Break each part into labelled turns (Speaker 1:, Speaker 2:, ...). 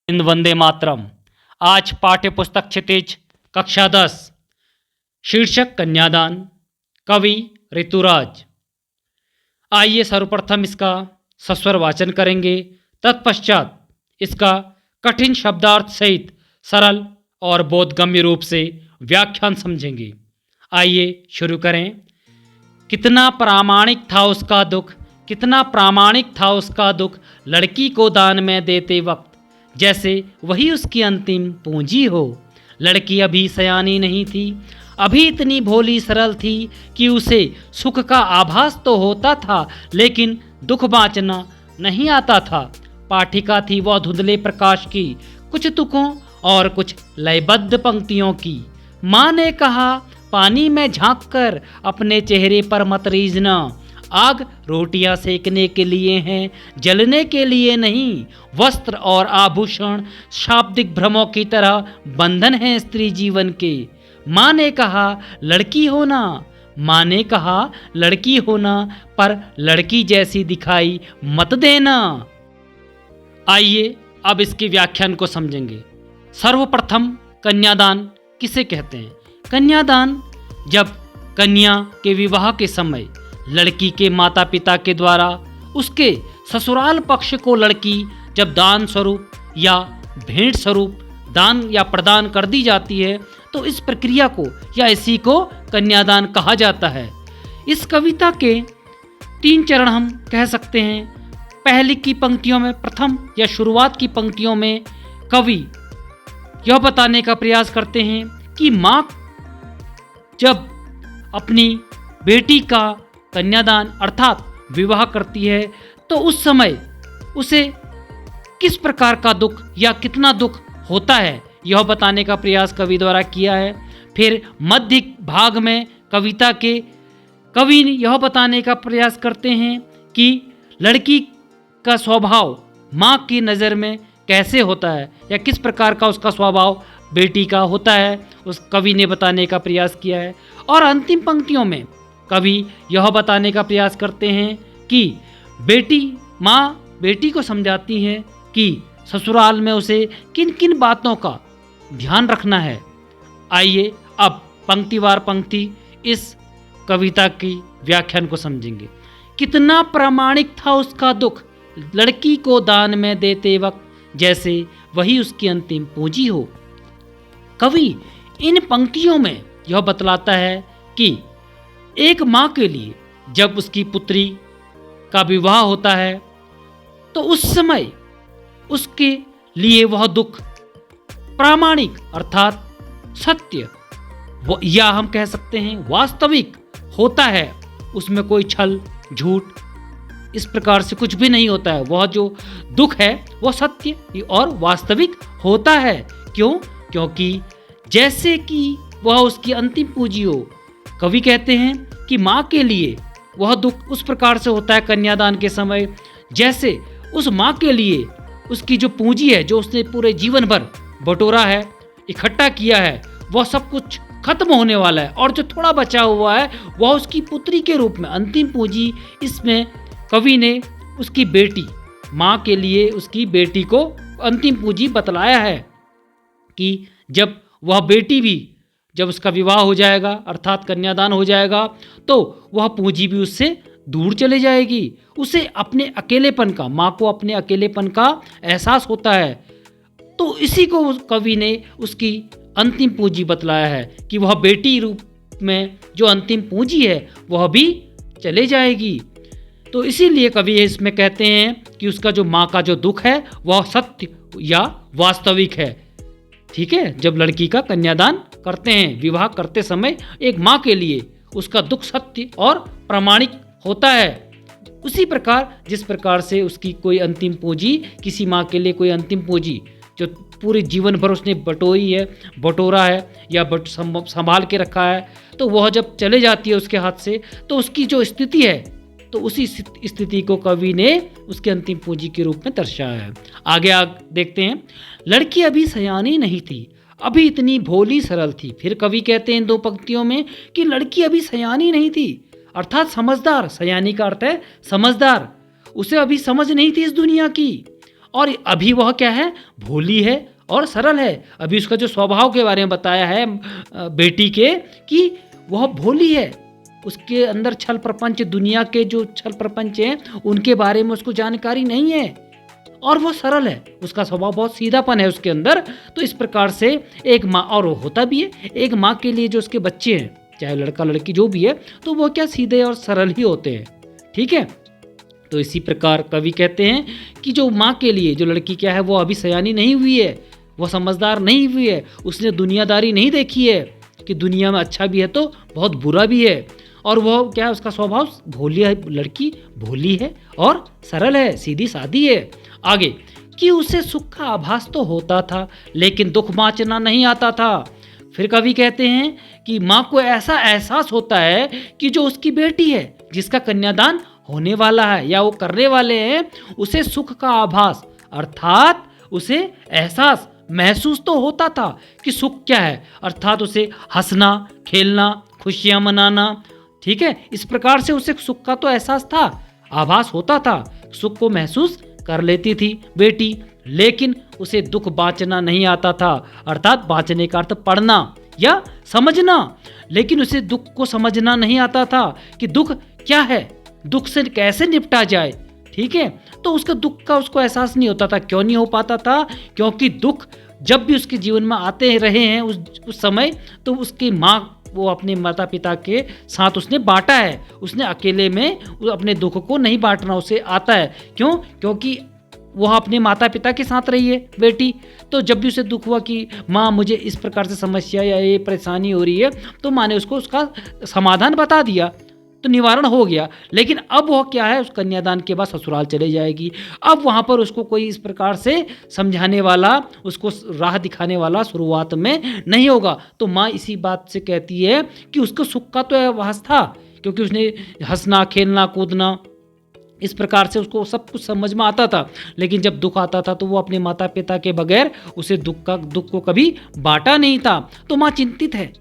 Speaker 1: इन वंदे मातरम। आज पाठ्य पुस्तक क्षितिज कक्षा 10, शीर्षक कन्यादान, कवि ऋतुराज। आइए सर्वप्रथम इसका सस्वर वाचन करेंगे, तत्पश्चात इसका कठिन शब्दार्थ सहित सरल और बोधगम्य रूप से व्याख्यान समझेंगे। आइए शुरू करें। कितना प्रामाणिक था उसका दुख, कितना प्रामाणिक था उसका दुख, लड़की को दान में देते वक्त जैसे वही उसकी अंतिम पूंजी हो। लड़की अभी सयानी नहीं थी, अभी इतनी भोली सरल थी कि उसे सुख का आभास तो होता था, लेकिन दुख बाँचना नहीं आता था। पाठिका थी वह धुंधले प्रकाश की, कुछ तुकों और कुछ लयबद्ध पंक्तियों की। माँ ने कहा, पानी में झांक कर अपने चेहरे पर मत रीझना, आग रोटियां सेकने के लिए हैं, जलने के लिए नहीं। वस्त्र और आभूषण शाब्दिक भ्रमों की तरह बंधन हैं स्त्री जीवन के। माँ ने कहा लड़की होना, माँ ने कहा लड़की होना, पर लड़की जैसी दिखाई मत देना। आइए अब इसके व्याख्यान को समझेंगे। सर्वप्रथम कन्यादान किसे कहते हैं? कन्यादान जब कन्या के विवाह के समय लड़की के माता पिता के द्वारा उसके ससुराल पक्ष को लड़की जब दान स्वरूप या भेंट स्वरूप दान या प्रदान कर दी जाती है, तो इस प्रक्रिया को या इसी को कन्यादान कहा जाता है। इस कविता के 3 चरण हम कह सकते हैं। पहली की पंक्तियों में, प्रथम या शुरुआत की पंक्तियों में कवि यह बताने का प्रयास करते हैं कि माँ जब अपनी बेटी का कन्यादान अर्थात विवाह करती है तो उस समय उसे किस प्रकार का दुख या कितना दुख होता है, यह बताने का प्रयास कवि द्वारा किया है। फिर मध्य भाग में कविता के कवि यह बताने का प्रयास करते हैं कि लड़की का स्वभाव माँ की नज़र में कैसे होता है या किस प्रकार का उसका स्वभाव बेटी का होता है, उस कवि ने बताने का प्रयास किया है। और अंतिम पंक्तियों में कवि यह बताने का प्रयास करते हैं कि माँ बेटी को समझाती है कि ससुराल में उसे किन किन बातों का ध्यान रखना है। आइए अब पंक्तिवार पंक्ति इस कविता की व्याख्यान को समझेंगे। कितना प्रामाणिक था उसका दुख, लड़की को दान में देते वक्त जैसे वही उसकी अंतिम पूंजी हो। कवि इन पंक्तियों में यह बतलाता है कि एक माँ के लिए जब उसकी पुत्री का विवाह होता है तो उस समय उसके लिए वह दुख प्रामाणिक अर्थात सत्य या हम कह सकते हैं वास्तविक होता है। उसमें कोई छल झूठ इस प्रकार से कुछ भी नहीं होता है। वह जो दुख है वह सत्य और वास्तविक होता है। क्यों? क्योंकि जैसे कि वह उसकी अंतिम पूंजी हो। कवि कहते हैं कि माँ के लिए वह दुख उस प्रकार से होता है कन्यादान के समय, जैसे उस माँ के लिए उसकी जो पूंजी है, जो उसने पूरे जीवन भर बटोरा है, इकट्ठा किया है, वह सब कुछ खत्म होने वाला है और जो थोड़ा बचा हुआ है वह उसकी पुत्री के रूप में अंतिम पूंजी। इसमें कवि ने उसकी बेटी, माँ के लिए उसकी बेटी को अंतिम पूंजी बतलाया है कि जब वह बेटी भी, जब उसका विवाह हो जाएगा अर्थात कन्यादान हो जाएगा, तो वह पूंजी भी उससे दूर चले जाएगी। उसे अपने अकेलेपन का, माँ को अपने अकेलेपन का एहसास होता है। तो इसी को कवि ने उसकी अंतिम पूंजी बतलाया है कि वह बेटी रूप में जो अंतिम पूंजी है वह भी चले जाएगी। तो इसीलिए कवि इसमें कहते हैं कि उसका जो माँ का जो दुख है वह सत्य या वास्तविक है। ठीक है, जब लड़की का कन्यादान करते हैं, विवाह करते समय एक माँ के लिए उसका दुख सत्य और प्रामाणिक होता है। उसी प्रकार जिस प्रकार से उसकी कोई अंतिम पूंजी, किसी माँ के लिए कोई अंतिम पूंजी जो पूरे जीवन भर उसने बटोरा है या संभाल के रखा है, तो वह जब चले जाती है उसके हाथ से, तो उसकी जो स्थिति है, तो उसी स्थिति को कवि ने उसके अंतिम पूंजी के रूप में दर्शाया है। आगे देखते हैं। लड़की अभी सयानी नहीं थी, अभी इतनी भोली सरल थी। फिर कवि कहते हैं 2 पंक्तियों में कि लड़की अभी सयानी नहीं थी अर्थात समझदार। सयानी का अर्थ है समझदार। उसे अभी समझ नहीं थी इस दुनिया की और अभी वह क्या है, भोली है और सरल है। अभी उसका जो स्वभाव के बारे में बताया है बेटी के, कि वह भोली है, उसके अंदर छल प्रपंच, दुनिया के जो छल प्रपंच हैं उनके बारे में उसको जानकारी नहीं है, और वो सरल है, उसका स्वभाव बहुत सीधापन है उसके अंदर। तो इस प्रकार से एक माँ, और वो होता भी है, एक माँ के लिए जो उसके बच्चे हैं, चाहे लड़का लड़की जो भी है, तो वो क्या सीधे और सरल ही होते हैं। ठीक है, तो इसी प्रकार कवि कहते हैं कि जो माँ के लिए जो लड़की क्या है, वो अभी सयानी नहीं हुई है, वो समझदार नहीं हुई है, उसने दुनियादारी नहीं देखी है कि दुनिया में अच्छा भी है तो बहुत बुरा भी है, और वो क्या है, उसका स्वभाव भोली है, लड़की भोली है और सरल है, सीधी सादी है। आगे कि उसे सुख का आभास तो होता था लेकिन दुख बाँचना नहीं आता था। फिर कवि कहते हैं कि माँ को ऐसा एहसास होता है कि जो उसकी बेटी है, जिसका कन्यादान होने वाला है या वो करने वाले हैं, उसे सुख का आभास अर्थात उसे एहसास महसूस तो होता था कि सुख क्या है, अर्थात उसे हंसना, खेलना, खुशियां मनाना। ठीक है, इस प्रकार से उसे सुख का तो एहसास था, आभास होता था, सुख को महसूस कर लेती थी बेटी, लेकिन उसे दुख बाँचना नहीं आता था, अर्थात बाँचने का अर्थ पढ़ना या समझना, लेकिन उसे दुख को समझना नहीं आता था कि दुख क्या है, दुख से कैसे निपटा जाए। ठीक है, तो उसका दुख का उसको एहसास नहीं होता था। क्यों नहीं हो पाता था? क्योंकि दुख जब भी उसके जीवन में आते रहे हैं उस समय, तो उसकी माँ, वो अपने माता पिता के साथ उसने बांटा है, उसने अकेले में अपने दुख को नहीं बांटना उसे आता है। क्यों? क्योंकि वह अपने माता पिता के साथ रही है बेटी, तो जब भी उसे दुख हुआ कि माँ मुझे इस प्रकार से समस्या या ये परेशानी हो रही है, तो माँ ने उसको उसका समाधान बता दिया, तो निवारण हो गया। लेकिन अब वह क्या है, उस कन्यादान के बाद ससुराल चले जाएगी, अब वहाँ पर उसको कोई इस प्रकार से समझाने वाला, उसको राह दिखाने वाला शुरुआत में नहीं होगा। तो माँ इसी बात से कहती है कि उसको सुख का तो आभास था, क्योंकि उसने हंसना, खेलना, कूदना, इस प्रकार से उसको सब कुछ समझ में आता था, लेकिन जब दुख आता था तो वो अपने माता पिता के बगैर उसे दुख को कभी बांटा नहीं था। तो माँ चिंतित है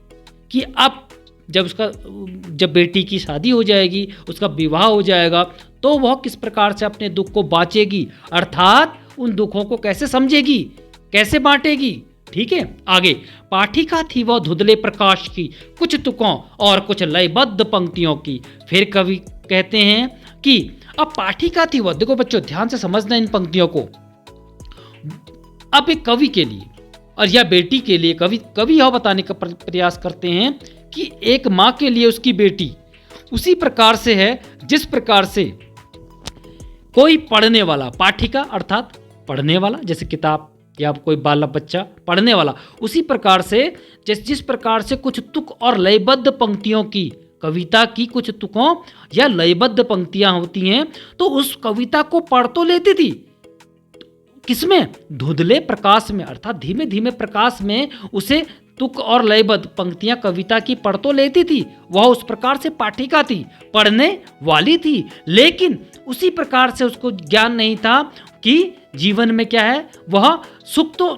Speaker 1: कि अब जब बेटी की शादी हो जाएगी, उसका विवाह हो जाएगा, तो वह किस प्रकार से अपने दुख को बाँचेगी, अर्थात उन दुखों को कैसे समझेगी, कैसे बांटेगी। ठीक है, आगे पाठिका थी वह धुंधले प्रकाश की, कुछ तुकों और कुछ लयबद्ध पंक्तियों की। फिर कवि कहते हैं कि अब पाठिका थी वह, देखो बच्चों ध्यान से समझना इन पंक्तियों को। अब एक कवि के लिए और या बेटी के लिए कवि यह बताने का प्रयास करते हैं कि एक माँ के लिए उसकी बेटी उसी प्रकार से है जिस प्रकार से कोई पढ़ने वाला, पाठिका अर्थात पढ़ने वाला, जैसे किताब या कोई बाल बच्चा पढ़ने वाला, उसी प्रकार से जिस प्रकार से कुछ तुक और लयबद्ध पंक्तियों की, कविता की कुछ तुकों या लयबद्ध पंक्तियां होती हैं, तो उस कविता को पढ़ तो लेती थी, किसमें? धुंधले प्रकाश में, अर्थात धीमे धीमे प्रकाश में उसे तुक और लयबद्ध पंक्तियां कविता की पढ़ तो लेती थी। वह उस प्रकार से पाठिका थी, पढ़ने वाली थी, लेकिन उसी प्रकार से उसको ज्ञान नहीं था कि जीवन में क्या है। वह सुख तो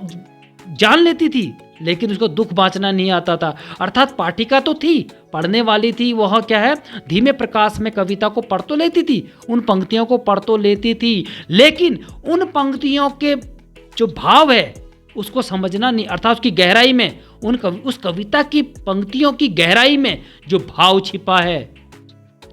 Speaker 1: जान लेती थी, लेकिन उसको दुख बाँचना नहीं आता था। अर्थात पाठिका तो थी, पढ़ने वाली थी, वह क्या है, धीमे प्रकाश में कविता को पढ़ तो लेती थी, उन पंक्तियों को पढ़ तो लेती थी, लेकिन उन पंक्तियों के जो भाव है उसको समझना नहीं, अर्थात उसकी गहराई में, उस कविता की पंक्तियों की गहराई में जो भाव छिपा है,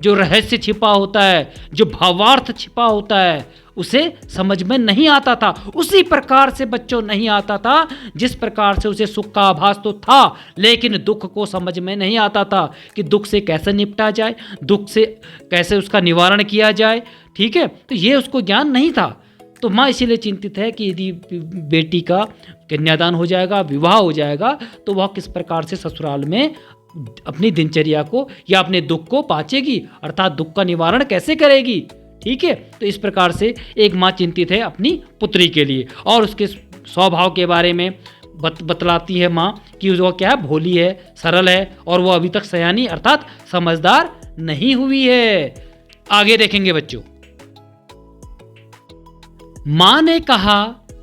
Speaker 1: जो रहस्य छिपा होता है, जो भावार्थ छिपा होता है, उसे समझ में नहीं आता था। उसी प्रकार से बच्चों नहीं आता था जिस प्रकार से उसे सुख का आभास तो था, लेकिन दुख को समझ में नहीं आता था कि दुख से कैसे निपटा जाए, दुख से कैसे उसका निवारण किया जाए। ठीक है, तो ये उसको ज्ञान नहीं था। तो माँ इसीलिए चिंतित है कि यदि बेटी का कन्यादान हो जाएगा, विवाह हो जाएगा, तो वह किस प्रकार से ससुराल में अपनी दिनचर्या को या अपने दुख को बाँचेगी, अर्थात दुख का निवारण कैसे करेगी। ठीक है, तो इस प्रकार से एक माँ चिंतित है अपनी पुत्री के लिए, और उसके स्वभाव के बारे में बतलाती है माँ कि वो क्या है, भोली है, सरल है, और वो अभी तक सयानी अर्थात समझदार नहीं हुई है। आगे देखेंगे बच्चों। माँ ने कहा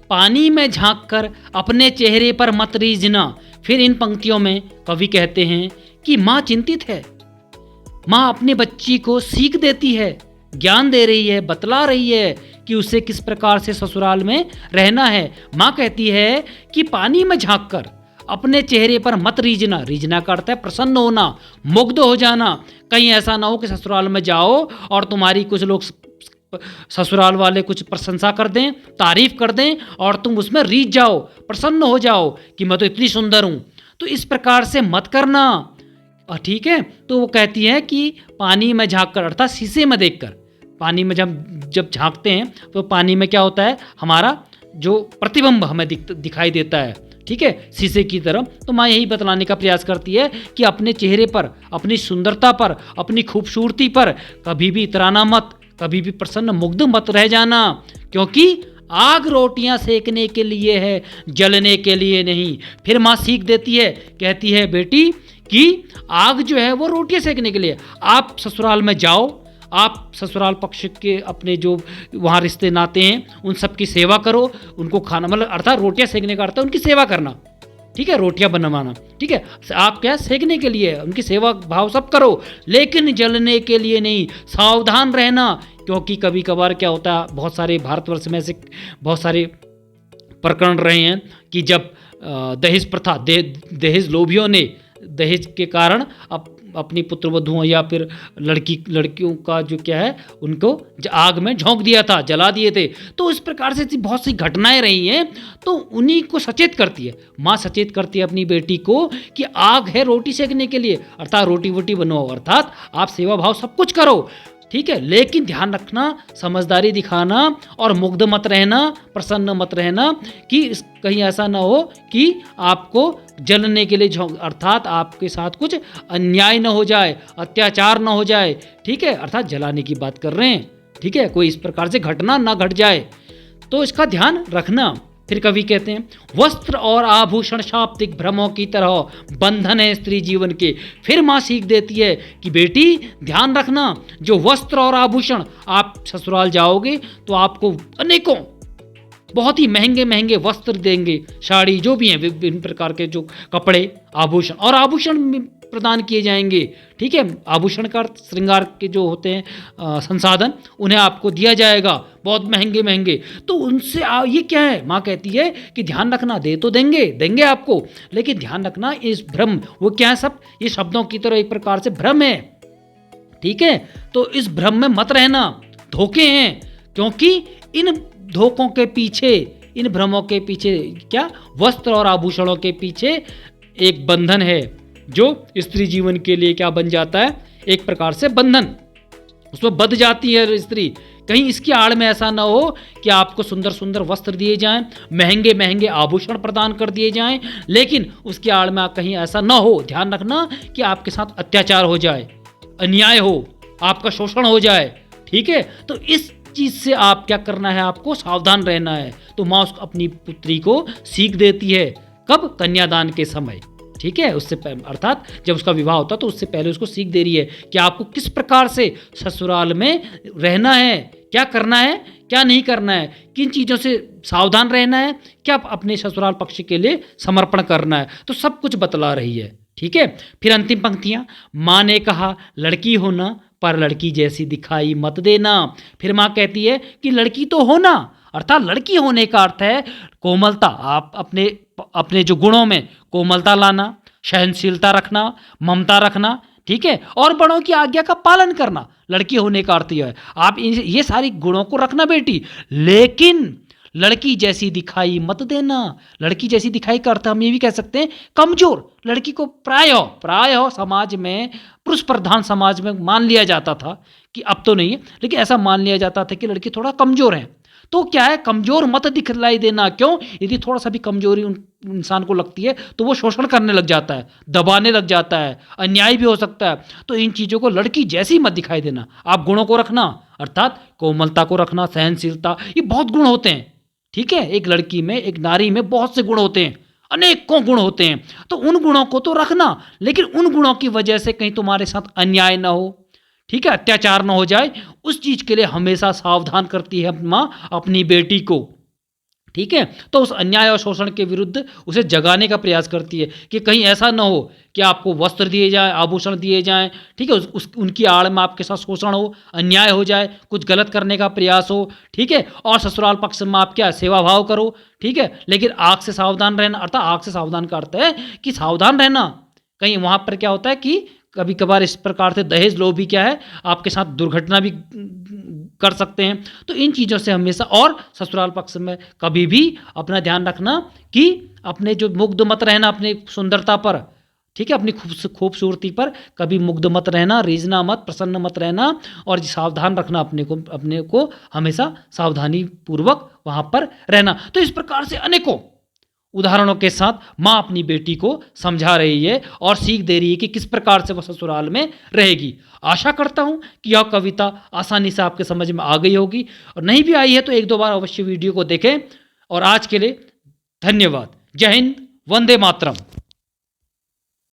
Speaker 1: पानी में झांककर अपने चेहरे पर मत रीझना। फिर इन पंक्तियों में कवि कहते हैं कि माँ चिंतित है, माँ अपनी बच्ची को सीख देती है, ज्ञान दे रही है, बतला रही है कि उसे किस प्रकार से ससुराल में रहना है। माँ कहती है कि पानी में झांक कर अपने चेहरे पर मत रीझना। रीझना का अर्थ है प्रसन्न होना, मुग्ध हो जाना। कहीं ऐसा ना हो कि ससुराल में जाओ और तुम्हारी कुछ लोग ससुराल वाले कुछ प्रशंसा कर दें, तारीफ कर दें और तुम उसमें रीझ जाओ, प्रसन्न हो जाओ कि मैं तो इतनी सुंदर हूँ। तो इस प्रकार से मत करना। और ठीक है, तो वो कहती है कि पानी में झांक कर अर्थात शीशे में देखकर, पानी में जब झांकते हैं तो पानी में क्या होता है, हमारा जो प्रतिबिंब हमें दिखाई देता है, ठीक है, शीशे की तरह। तो माँ यही बतलाने का प्रयास करती है कि अपने चेहरे पर, अपनी सुंदरता पर, अपनी खूबसूरती पर कभी भी इतराना मत, कभी भी प्रसन्न मुग्ध मत रह जाना, क्योंकि आग रोटियां सेकने के लिए है, जलने के लिए नहीं। फिर माँ सीख देती है, कहती है बेटी कि आग जो है वो रोटियां सेकने के लिए। आप ससुराल में जाओ, आप ससुराल पक्ष के अपने जो वहाँ रिश्ते नाते हैं उन सब की सेवा करो, उनको खाना, मतलब अर्थात रोटियां सेकने का अर्थ है उनकी सेवा करना, ठीक है, रोटियां बनवाना, ठीक है। आप क्या सेकने के लिए, उनकी सेवा भाव सब करो, लेकिन जलने के लिए नहीं। सावधान रहना, क्योंकि कभी कभार क्या होता है, बहुत सारे भारतवर्ष में ऐसे बहुत सारे प्रकरण रहे हैं कि जब दहेज प्रथा, दहेज लोभियों ने दहेज के कारण अपनी पुत्रवधुओं या फिर लड़कियों का जो क्या है उनको आग में झोंक दिया था, जला दिए थे। तो इस प्रकार से बहुत सी घटनाएं रही हैं। तो उन्हीं को सचेत करती है माँ, सचेत करती है अपनी बेटी को कि आग है रोटी सेकने के लिए, अर्थात रोटी वोटी बनवाओ, अर्थात आप सेवा भाव सब कुछ करो, ठीक है, लेकिन ध्यान रखना, समझदारी दिखाना और मुग्ध मत रहना, प्रसन्न मत रहना कि कहीं ऐसा ना हो कि आपको जलने के लिए अर्थात आपके साथ कुछ अन्याय न हो जाए, अत्याचार न हो जाए, ठीक है, अर्थात जलाने की बात कर रहे हैं, ठीक है, कोई इस प्रकार से घटना ना घट जाए, तो इसका ध्यान रखना। फिर कवि कहते हैं, वस्त्र और आभूषण शाब्दिक भ्रमों की तरह बंधन है स्त्री जीवन के। फिर माँ सीख देती है कि बेटी ध्यान रखना, जो वस्त्र और आभूषण, आप ससुराल जाओगे तो आपको अनेकों बहुत ही महंगे महंगे वस्त्र देंगे, साड़ी जो भी हैं, विभिन्न प्रकार के जो कपड़े, आभूषण और आभूषण प्रदान किए जाएंगे, ठीक है। आभूषण का श्रृंगार के जो होते हैं संसाधन, उन्हें आपको दिया जाएगा, बहुत महंगे महंगे। तो उनसे ये क्या है, माँ कहती है कि ध्यान रखना, दे तो देंगे आपको, लेकिन ध्यान रखना इस भ्रम, वो क्या है, सब ये शब्दों की तरह एक प्रकार से भ्रम है, ठीक है। तो इस भ्रम में मत रहना, धोखे हैं, क्योंकि इन धोखों के पीछे, इन भ्रमों के पीछे क्या, वस्त्र और आभूषणों के पीछे एक बंधन है, जो स्त्री जीवन के लिए क्या बन जाता है, एक प्रकार से बंधन, उसमें बंध जाती है स्त्री। कहीं इसकी आड़ में ऐसा ना हो कि आपको सुंदर सुंदर वस्त्र दिए जाएं, महंगे महंगे आभूषण प्रदान कर दिए जाएं, लेकिन उसकी आड़ में कहीं ऐसा ना हो, ध्यान रखना, कि आपके साथ अत्याचार हो जाए, अन्याय हो, आपका शोषण हो जाए, ठीक है। तो इस चीज से आप क्या करना है, आपको सावधान रहना है। तो माँ अपनी पुत्री को सीख देती है, कब, कन्यादान के समय, ठीक है, उससे अर्थात जब उसका विवाह होता तो उससे पहले उसको सीख दे रही है कि आपको किस प्रकार से ससुराल में रहना है, क्या करना है, क्या नहीं करना है, किन चीज़ों से सावधान रहना है, क्या अपने ससुराल पक्ष के लिए समर्पण करना है, तो सब कुछ बतला रही है, ठीक है। फिर अंतिम पंक्तियाँ, माँ ने कहा लड़की होना पर लड़की जैसी दिखाई मत देना। फिर माँ कहती है कि लड़की तो होना, अर्थात लड़की होने का अर्थ है कोमलता, आप अपने जो गुणों में कोमलता लाना, सहनशीलता रखना, ममता रखना, ठीक है, और बड़ों की आज्ञा का पालन करना। लड़की होने का अर्थ यह है, आप ये सारी गुणों को रखना बेटी, लेकिन लड़की जैसी दिखाई मत देना। लड़की जैसी दिखाई का अर्थ हम ये भी कह सकते हैं कमजोर। लड़की को प्राय समाज में, पुरुष प्रधान समाज में मान लिया जाता था, कि अब तो नहीं है, लेकिन ऐसा मान लिया जाता था कि लड़की थोड़ा कमजोर है। तो क्या है, कमजोर मत दिखलाई देना। क्यों? यदि थोड़ा सा भी कमजोरी इंसान को लगती है तो वो शोषण करने लग जाता है, दबाने लग जाता है, अन्याय भी हो सकता है। तो इन चीज़ों को लड़की जैसी मत दिखाई देना। आप गुणों को रखना, अर्थात कोमलता को रखना, सहनशीलता, ये बहुत गुण होते हैं, ठीक है। एक लड़की में, एक नारी में बहुत से गुण होते हैं, अनेकों गुण होते हैं। तो उन गुणों को तो रखना, लेकिन उन गुणों की वजह से कहीं तुम्हारे साथ अन्याय ना हो, ठीक है, अत्याचार ना हो जाए, उस चीज के लिए हमेशा सावधान करती है माँ अपनी बेटी को, ठीक है। तो उस अन्याय और शोषण के विरुद्ध उसे जगाने का प्रयास करती है कि कहीं ऐसा ना हो कि आपको वस्त्र दिए जाए, आभूषण दिए जाएं, ठीक है, उनकी आड़ में आपके साथ शोषण हो, अन्याय हो जाए, कुछ गलत करने का प्रयास हो, ठीक है, और ससुराल पक्ष में आप क्या सेवा भाव करो, ठीक है, लेकिन आग से सावधान रहना, अर्थात आग से सावधान का अर्थ है कि सावधान रहना, कहीं वहाँ पर क्या होता है कि कभी कभार इस प्रकार से दहेज लोभ भी क्या है आपके साथ दुर्घटना भी कर सकते हैं। तो इन चीज़ों से हमेशा, और ससुराल पक्ष में कभी भी अपना ध्यान रखना कि अपने जो मुग्ध मत रहना अपनी सुंदरता पर, ठीक है, अपनी खूबसूरती पर कभी मुग्ध मत रहना, रीझना मत, प्रसन्न मत रहना, और सावधान रखना अपने को हमेशा सावधानी पूर्वक वहाँ पर रहना। तो इस प्रकार से अनेकों उदाहरणों के साथ माँ अपनी बेटी को समझा रही है और सीख दे रही है कि किस प्रकार से वह ससुराल में रहेगी। आशा करता हूँ कि यह कविता आसानी से आपके समझ में आ गई होगी, और नहीं भी आई है तो एक दो बार अवश्य वीडियो को देखें। और आज के लिए धन्यवाद। जय हिंद, वंदे मातरम।